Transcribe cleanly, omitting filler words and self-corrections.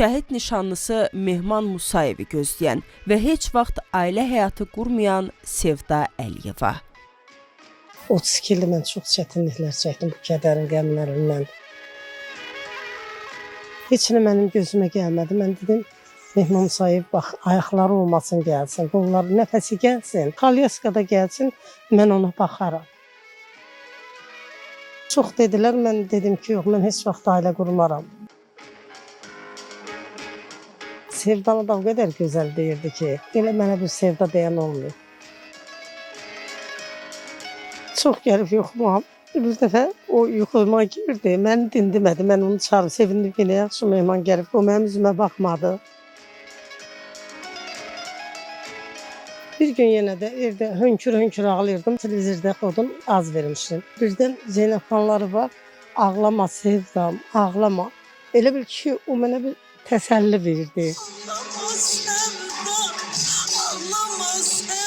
şəhid nişanlısı Mehman Musayevi gözləyən və heç vaxt ailə həyatı qurmayan Sevda Əliyeva. 32 ildir mən çox çətinliklər çəkdim bu kədərin qəmlərindən. Heç nə mənim gözümə gəlmədi. Mən dedim, Mehman Musayev bax, ayaqları olmasın gəlsin, qolları, nəfəsi gəlsin, Kalyaskada gəlsin, mən ona baxaram. Çox dedilər, mən dedim ki, yox, mən heç vaxt ailə qurmaram. Sevdanı da o qədər gözəl deyirdi ki, elə mənə bu sevda deyən olmuyor. Çox gəlib yuxuma, bir dəfə o yuxuma girdi, məni dindimədi, mən onu çağırıb, sevindim ki, nə yaxşı mehman gəlib, o mənim üzümə baxmadı. Bir gün yenə də evdə hönkür-hönkür ağlayırdım, televizorda xodun az vermişdim. Birdən Zeynəb xanları var, ağlama Sevdam, ağlama. Elə bil ki, o mənə bir təsəlli verirdi. Ağlama Sevda, ağlama Sevda.